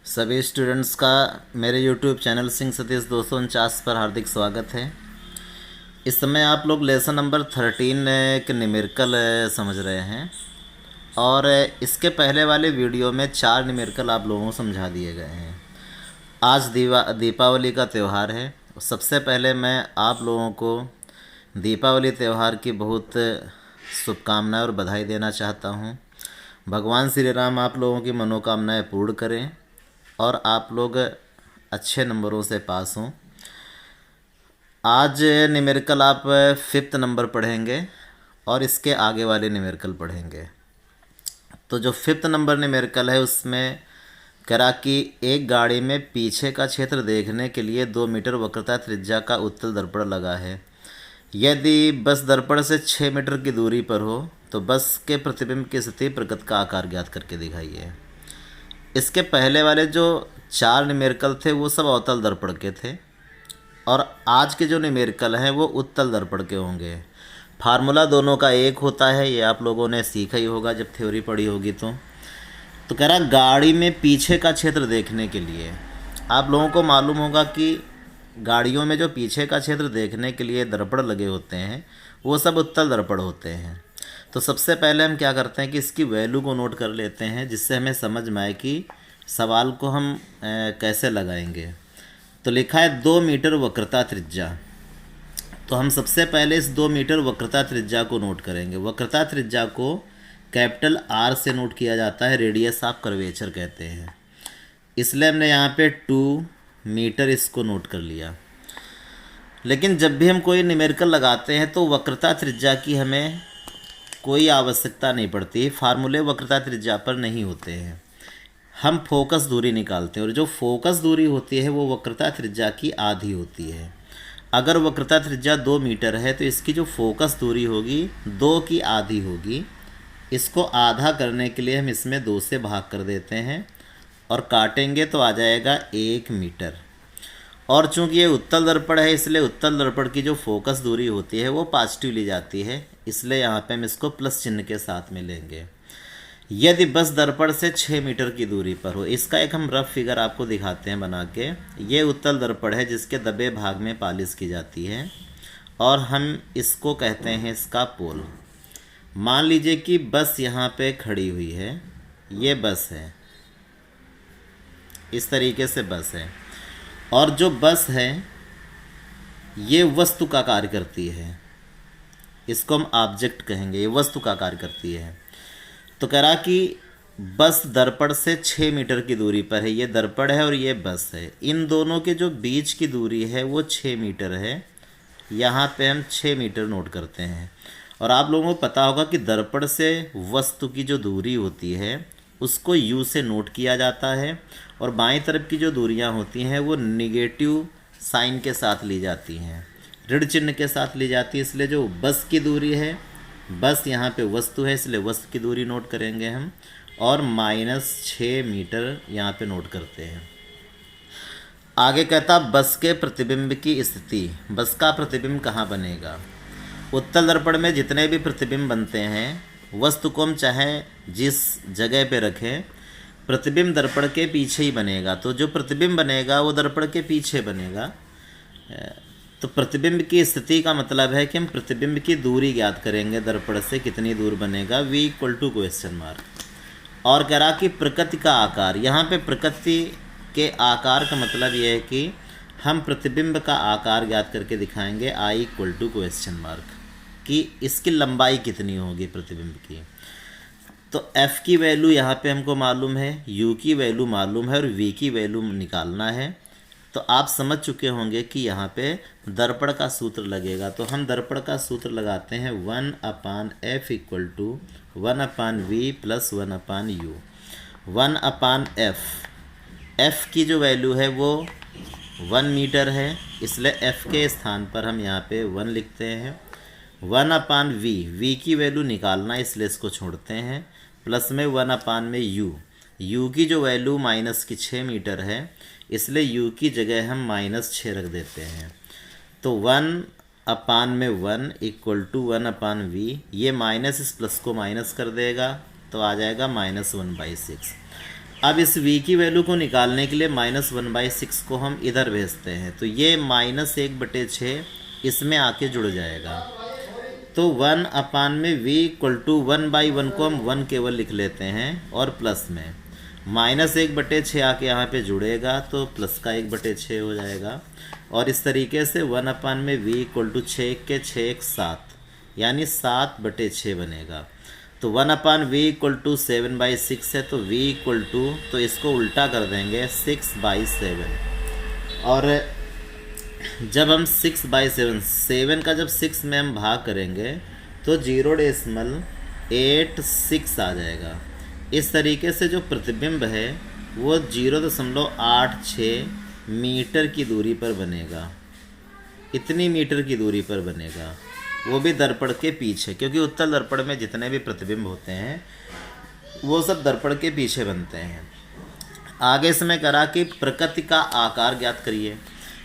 सभी स्टूडेंट्स का मेरे यूट्यूब चैनल सिंह सतीश 249 पर हार्दिक स्वागत है। इस समय आप लोग लेसन नंबर 13 के न्यूमेरिकल समझ रहे हैं और इसके पहले वाले वीडियो में 4 न्यूमेरिकल आप लोगों को समझा दिए गए हैं। आज दीपावली का त्यौहार है। सबसे पहले मैं आप लोगों को दीपावली त्यौहार की बहुत शुभकामनाएं और बधाई देना चाहता हूं। भगवान श्री राम आप लोगों की मनोकामनाएं पूर्ण करें और आप लोग अच्छे नंबरों से पास हों। आज न्यूमेरिकल आप 5th नंबर पढ़ेंगे और इसके आगे वाले न्यूमेरिकल पढ़ेंगे। तो जो 5th नंबर न्यूमेरिकल है उसमें करा कि एक गाड़ी में पीछे का क्षेत्र देखने के लिए 2 मीटर वक्रता त्रिज्या का उत्तल दर्पण लगा है। यदि बस दर्पण से 6 मीटर की दूरी पर हो तो बस के प्रतिबिंब की स्थिति प्रकृत का आकार ज्ञात करके दिखाइए। इसके पहले वाले जो 4 न्यूमेरिकल थे वो सब अवतल दर्पण के थे और आज के जो न्यूमेरिकल हैं वो उत्तल दर्पण के होंगे। फार्मूला दोनों का एक होता है, ये आप लोगों ने सीखा ही होगा जब थ्योरी पढ़ी होगी। तो कह रहा गाड़ी में पीछे का क्षेत्र देखने के लिए आप लोगों को मालूम होगा कि गाड़ियों में जो पीछे का क्षेत्र देखने के लिए दर्पण लगे होते हैं वो सब उत्तल दर्पण होते हैं। तो सबसे पहले हम क्या करते हैं कि इसकी वैल्यू को नोट कर लेते हैं जिससे हमें समझ में आए कि सवाल को हम कैसे लगाएंगे। तो लिखा है 2 मीटर वक्रता त्रिज्या। तो हम सबसे पहले इस 2 मीटर वक्रता त्रिज्या को नोट करेंगे। वक्रता त्रिज्या को कैपिटल R से नोट किया जाता है, रेडियस ऑफ कर्वेचर कहते हैं। इसलिए हमने यहाँ पे 2 मीटर इसको नोट कर लिया। लेकिन जब भी हम कोई न्यूमेरिकल लगाते हैं तो वक्रता त्रिज्या की हमें कोई आवश्यकता नहीं पड़ती। फार्मूले वक्रता त्रिज्या पर नहीं होते हैं, हम फोकस दूरी निकालते हैं और जो फोकस दूरी होती है वो वक्रता त्रिज्या की आधी होती है। अगर वक्रता त्रिज्या 2 मीटर है तो इसकी जो फोकस दूरी होगी 2 की आधी होगी। इसको आधा करने के लिए हम इसमें 2 से भाग कर देते हैं और काटेंगे तो आ जाएगा 1 मीटर। और चूंकि ये उत्तल दर्पण है इसलिए उत्तल दर्पण की जो फोकस दूरी होती है वो पॉजिटिव ली जाती है, इसलिए यहाँ पे हम इसको प्लस चिन्ह के साथ में लेंगे। यदि बस दर्पण से 6 मीटर की दूरी पर हो, इसका एक हम रफ फिगर आपको दिखाते हैं बना के। ये उत्तल दर्पण है जिसके दबे भाग में पालिश की जाती है और हम इसको कहते हैं इसका पोल। मान लीजिए कि बस यहाँ पे खड़ी हुई है, ये बस है, इस तरीके से बस है और जो बस है ये वस्तु का कार्य करती है, इसको हम ऑब्जेक्ट कहेंगे, ये वस्तु का कार्य करती है। तो कह रहा कि बस दर्पण से 6 मीटर की दूरी पर है, ये दर्पण है और ये बस है। इन दोनों के जो बीच की दूरी है वो 6 मीटर है। यहाँ पे हम 6 मीटर नोट करते हैं। और आप लोगों को पता होगा कि दर्पण से वस्तु की जो दूरी होती है उसको U से नोट किया जाता है और बाईं तरफ की जो दूरियां होती हैं वो निगेटिव साइन के साथ ली जाती हैं, ऋण चिन्ह के साथ ली जाती है। इसलिए जो बस की दूरी है, बस यहाँ पे वस्तु है इसलिए वस्तु की दूरी नोट करेंगे हम और -6 मीटर यहाँ पे नोट करते हैं। आगे कहता बस के प्रतिबिंब की स्थिति। बस का प्रतिबिंब कहाँ बनेगा? उत्तल दर्पण में जितने भी प्रतिबिंब बनते हैं वस्तु को हम चाहे जिस जगह पे रखें, प्रतिबिंब दर्पण के पीछे ही बनेगा। तो जो प्रतिबिंब बनेगा वो दर्पण के पीछे बनेगा। तो प्रतिबिंब की स्थिति का मतलब है कि हम प्रतिबिंब की दूरी ज्ञात करेंगे, दर्पण से कितनी दूर बनेगा, V = क्वेश्चन मार्क। और कह रहा कि प्रकृति का आकार। यहाँ पे प्रकृति के आकार का मतलब ये है कि हम प्रतिबिंब का आकार ज्ञात करके दिखाएंगे, I = क्वेश्चन मार्क, कि इसकी लंबाई कितनी होगी प्रतिबिंब की। तो F की वैल्यू यहाँ पे हमको मालूम है, U की वैल्यू मालूम है और V की वैल्यू निकालना है। तो आप समझ चुके होंगे कि यहाँ पे दर्पण का सूत्र लगेगा। तो हम दर्पण का सूत्र लगाते हैं 1/F = 1/V + 1/U। 1/F, F की जो वैल्यू है वो 1 मीटर है इसलिए F के स्थान पर हम यहाँ पे 1 लिखते हैं। 1/V, V की वैल्यू निकालना इसलिए इसको छोड़ते हैं, प्लस में 1/U। U की जो वैल्यू -6 मीटर है इसलिए U की जगह हम -6 रख देते हैं। तो 1/1 = 1/V। ये माइनस इस प्लस को माइनस कर देगा तो आ जाएगा -1/6। अब इस v की वैल्यू को निकालने के लिए -1/6 को हम इधर भेजते हैं, तो ये -1/6 इसमें आके जुड़ जाएगा। तो 1 में v = 1/1 को हम 1 केवल लिख लेते हैं और प्लस में -1/6 आके यहाँ पे जुड़ेगा तो प्लस का 1/6 हो जाएगा। और इस तरीके से 1 में v = 6 के 6 1 7 यानी 7/6 बनेगा। तो 1/v = 7/6 है, तो v तो इसको उल्टा कर देंगे 6/7। और जब हम 6/7 का जब 6 में हम भाग करेंगे तो 0.86 आ जाएगा। इस तरीके से जो प्रतिबिंब है वो 0.86 मीटर की दूरी पर बनेगा। इतनी मीटर की दूरी पर बनेगा, वो भी दर्पण के पीछे, क्योंकि उत्तल दर्पण में जितने भी प्रतिबिंब होते हैं वो सब दर्पण के पीछे बनते हैं। आगे इसमें करा कि प्रकृति का आकार ज्ञात करिए।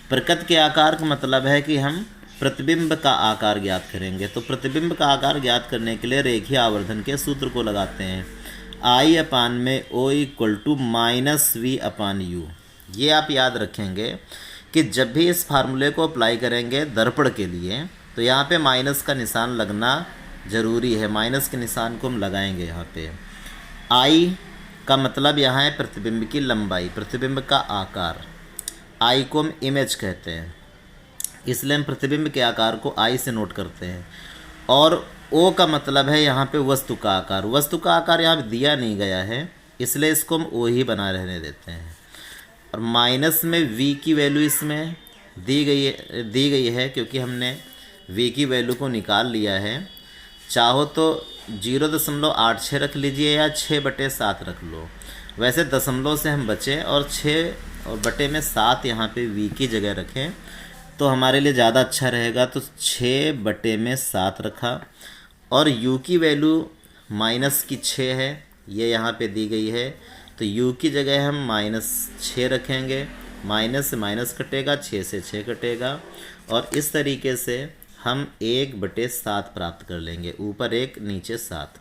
प्रकृति के आकार का मतलब है कि हम प्रतिबिंब का आकार ज्ञात करेंगे। तो प्रतिबिंब का आकार ज्ञात करने के लिए रेखीय आवर्धन के सूत्र को लगाते हैं। I/O = -v/u। ये आप याद रखेंगे कि जब भी इस फार्मूले को अप्लाई करेंगे दर्पण के लिए तो यहाँ पे माइनस का निशान लगना ज़रूरी है। माइनस के निशान को हम लगाएंगे यहाँ पे। I का मतलब यहाँ है प्रतिबिंब की लंबाई, प्रतिबिंब का आकार। I को हम इमेज कहते हैं, इसलिए हम प्रतिबिंब के आकार को I से नोट करते हैं। और O का मतलब है यहाँ पे वस्तु का आकार। वस्तु का आकार यहाँ पे दिया नहीं गया है, इसलिए इसको हम O ही बना रहने देते हैं। और माइनस में V की वैल्यू इसमें दी गई है क्योंकि हमने v की वैल्यू को निकाल लिया है। चाहो तो 0.86 रख लीजिए या 6/7 रख लो। वैसे दशमलव से हम बचें और 6/7 यहाँ पे v की जगह रखें तो हमारे लिए ज़्यादा अच्छा रहेगा। तो 6/7 रखा और u की वैल्यू -6 है, ये यहाँ पे दी गई है। तो u की जगह हम -6 रखेंगे। माइनस से माइनस कटेगा, 6 से 6 कटेगा और इस तरीके से हम 1/7 प्राप्त कर लेंगे। ऊपर 1 नीचे 7।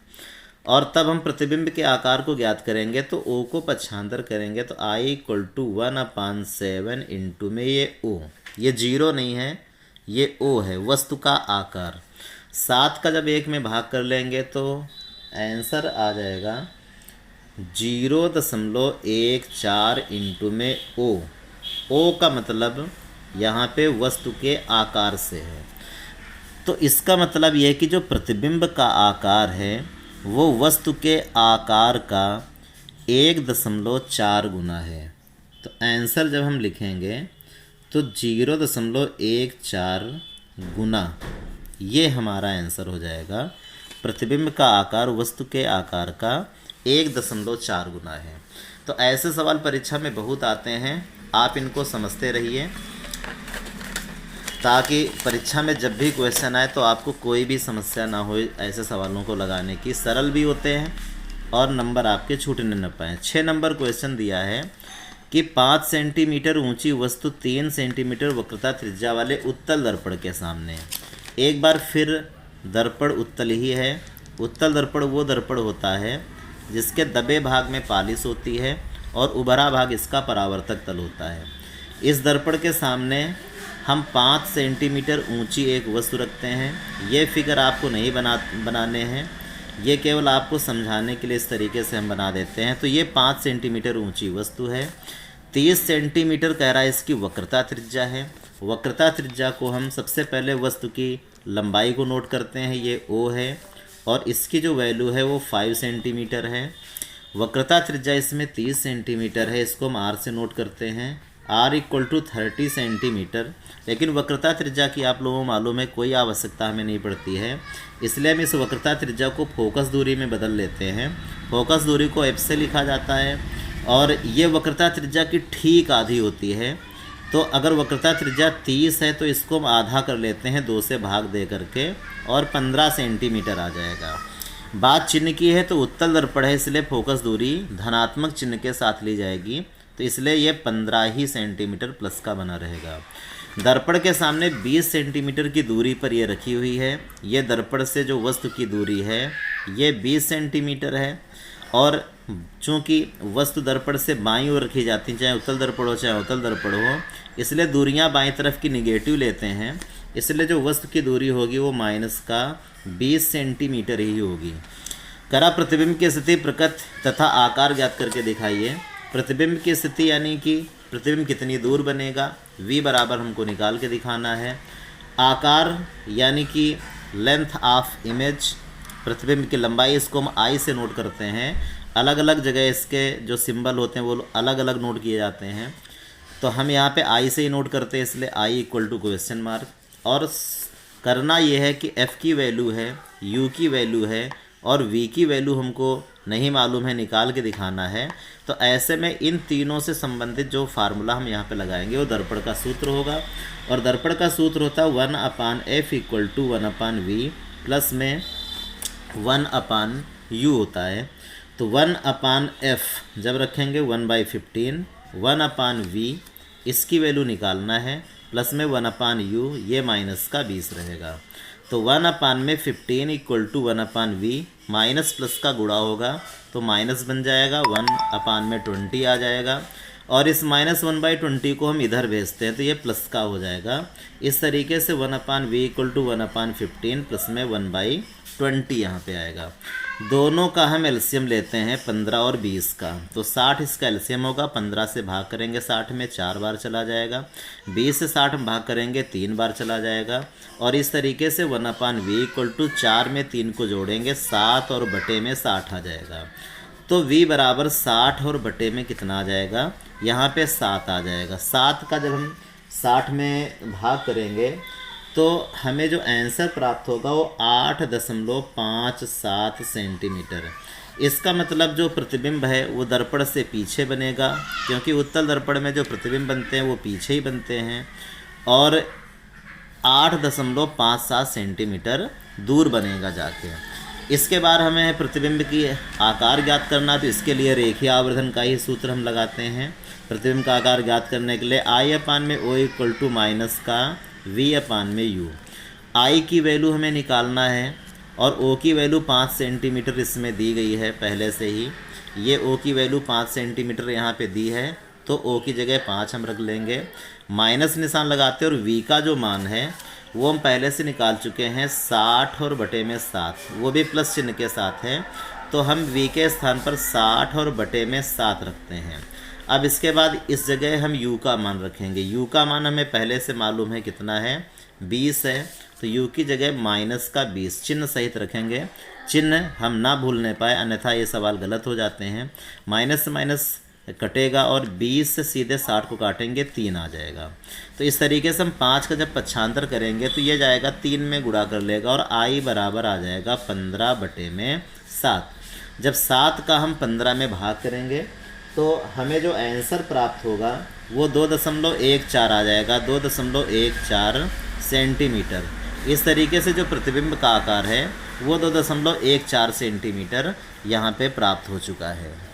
और तब हम प्रतिबिंब के आकार को ज्ञात करेंगे तो O को पक्षांतर करेंगे तो I = 1/7 इंटू में ये O, ये 0 नहीं है, ये O है, वस्तु का आकार। 7 का जब 1 में भाग कर लेंगे तो आंसर आ जाएगा 0.14 इंटू में O। O का मतलब यहाँ पे वस्तु के आकार से है। तो इसका मतलब यह है कि जो प्रतिबिंब का आकार है वो वस्तु के आकार का 1.4 गुना है। तो आंसर जब हम लिखेंगे तो 0.14 गुना, ये हमारा आंसर हो जाएगा। प्रतिबिंब का आकार वस्तु के आकार का 1.4 गुना है। तो ऐसे सवाल परीक्षा में बहुत आते हैं, आप इनको समझते रहिए ताकि परीक्षा में जब भी क्वेश्चन आए तो आपको कोई भी समस्या ना हो ऐसे सवालों को लगाने की। सरल भी होते हैं और नंबर आपके छूटने न पाएँ। 6 नंबर क्वेश्चन दिया है कि 5 सेंटीमीटर ऊंची वस्तु 3 सेंटीमीटर वक्रता त्रिज्या वाले उत्तल दर्पण के सामने। एक बार फिर दर्पण उत्तल ही है। उत्तल दर्पण वो दर्पण होता है जिसके दबे भाग में पालिश होती है और उभरा भाग इसका परावर्तक तल होता है। इस दर्पण के सामने हम 5 सेंटीमीटर ऊंची एक वस्तु रखते हैं। ये फिगर आपको नहीं बनाने हैं, ये केवल आपको समझाने के लिए इस तरीके से हम बना देते हैं। तो ये 5 सेंटीमीटर ऊंची वस्तु है। 30 सेंटीमीटर कह रहा है इसकी वक्रता त्रिज्या है। वक्रता त्रिज्या को हम सबसे पहले वस्तु की लंबाई को नोट करते हैं, ये O है और इसकी जो वैल्यू है वो 5 सेंटीमीटर है। वक्रता त्रिज्या इसमें 30 सेंटीमीटर है, इसको हम R से नोट करते हैं। R = 30 centimetre. लेकिन वक्रता त्रिज्या की आप लोगों को मालूम है कोई आवश्यकता हमें नहीं पड़ती है, इसलिए हम इस वक्रता त्रिज्या को फोकस दूरी में बदल लेते हैं। फोकस दूरी को F से लिखा जाता है और ये वक्रता त्रिज्या की ठीक आधी होती है। तो अगर वक्रता त्रिज्या 30 है तो इसको हम आधा कर लेते हैं 2 से भाग दे करके और 15 सेंटीमीटर आ जाएगा। बात चिन्ह की है तो उत्तल दर्पण है, इसलिए फोकस दूरी धनात्मक चिन्ह के साथ ली जाएगी, तो इसलिए ये 15 ही सेंटीमीटर प्लस का बना रहेगा। दर्पण के सामने 20 सेंटीमीटर की दूरी पर ये रखी हुई है। ये दर्पण से जो वस्तु की दूरी है ये 20 सेंटीमीटर है और चूँकि वस्तु दर्पण से बाईं ओर रखी जाती हैं, चाहे उत्तल दर्पण हो चाहे अवतल दर्पण हो, इसलिए दूरियां बाईं तरफ की निगेटिव लेते हैं, इसलिए जो वस्तु की दूरी होगी वो -20 सेंटीमीटर ही होगी। करा प्रतिबिंब की स्थिति प्रकृत तथा आकार ज्ञात करके दिखाइए। प्रतिबिंब की स्थिति यानी कि प्रतिबिंब कितनी दूर बनेगा, v बराबर हमको निकाल के दिखाना है। आकार यानी कि लेंथ ऑफ इमेज, प्रतिबिंब की लंबाई, इसको हम I से नोट करते हैं। अलग अलग जगह इसके जो सिंबल होते हैं वो अलग अलग नोट किए जाते हैं, तो हम यहाँ पे I से ही नोट करते हैं, इसलिए I = क्वेश्चन मार्क। और करना ये है कि F की वैल्यू है, U की वैल्यू है और V की वैल्यू हमको नहीं मालूम है, निकाल के दिखाना है। तो ऐसे में इन तीनों से संबंधित जो फार्मूला हम यहाँ पे लगाएंगे वो दर्पण का सूत्र होगा, और दर्पण का सूत्र होता है 1/f = 1/v प्लस में 1/u होता है। तो 1/f जब रखेंगे 1/15, 1/v इसकी वैल्यू निकालना है, प्लस में 1/u, ये माइनस का 20 रहेगा। तो 1/15 = 1/v, माइनस प्लस का गुणा होगा तो माइनस बन जाएगा, 1/20 आ जाएगा, और इस -1/20 को हम इधर भेजते हैं तो ये प्लस का हो जाएगा। इस तरीके से 1/v = 1/15 प्लस में 1/20 यहाँ पे आएगा। दोनों का हम एलसीएम लेते हैं 15 और 20 का, तो 60 इसका एलसीएम होगा। 15 से भाग करेंगे 60 में 4 बार चला जाएगा, 20 से 60 में भाग करेंगे 3 बार चला जाएगा, और इस तरीके से 1/v = 4 में 3 को जोड़ेंगे 7 और बटे में 60 आ जाएगा। तो v बराबर 60 और बटे में कितना आ जाएगा, यहाँ पे 7 आ जाएगा। 7 का जब हम 60 में भाग करेंगे तो हमें जो आंसर प्राप्त होगा वो 8.57 सेंटीमीटर। इसका मतलब जो प्रतिबिंब है वो दर्पण से पीछे बनेगा, क्योंकि उत्तल दर्पण में जो प्रतिबिंब बनते हैं वो पीछे ही बनते हैं, और 8.57 सेंटीमीटर दूर बनेगा जाके। इसके बाद हमें प्रतिबिंब की आकार ज्ञात करना, तो इसके लिए रेखीय आवर्धन का ही सूत्र हम लगाते हैं। प्रतिबिंब का आकार ज्ञात करने के लिए I/O = -v/u। I की वैल्यू हमें निकालना है, और O की वैल्यू 5 सेंटीमीटर इसमें दी गई है पहले से ही। ये O की वैल्यू 5 सेंटीमीटर यहाँ पे दी है, तो O की जगह 5 हम रख लेंगे, माइनस निशान लगाते हैं, और V का जो मान है वो हम पहले से निकाल चुके हैं 60 और बटे में 7, वो भी प्लस चिन्ह के साथ है, तो हम V के स्थान पर 60 और बटे में 7 रखते हैं। अब इसके बाद इस जगह हम U का मान रखेंगे। U का मान हमें पहले से मालूम है कितना है, 20 है, तो U की जगह माइनस का 20 चिन्ह सहित रखेंगे। चिन्ह हम ना भूलने पाए, अन्यथा ये सवाल गलत हो जाते हैं। माइनस से माइनस कटेगा और 20 से सीधे 60 को काटेंगे 3 आ जाएगा। तो इस तरीके से हम 5 का जब पक्षांतर करेंगे तो ये जाएगा 3 में गुणा कर लेगा, और I बराबर आ जाएगा 15 बटे में 7। जब 7 का हम 15 में भाग करेंगे तो हमें जो आंसर प्राप्त होगा वो 2.14 आ जाएगा, 2.14 सेंटीमीटर। इस तरीके से जो प्रतिबिंब का आकार है वो 2.14 सेंटीमीटर यहाँ पे प्राप्त हो चुका है।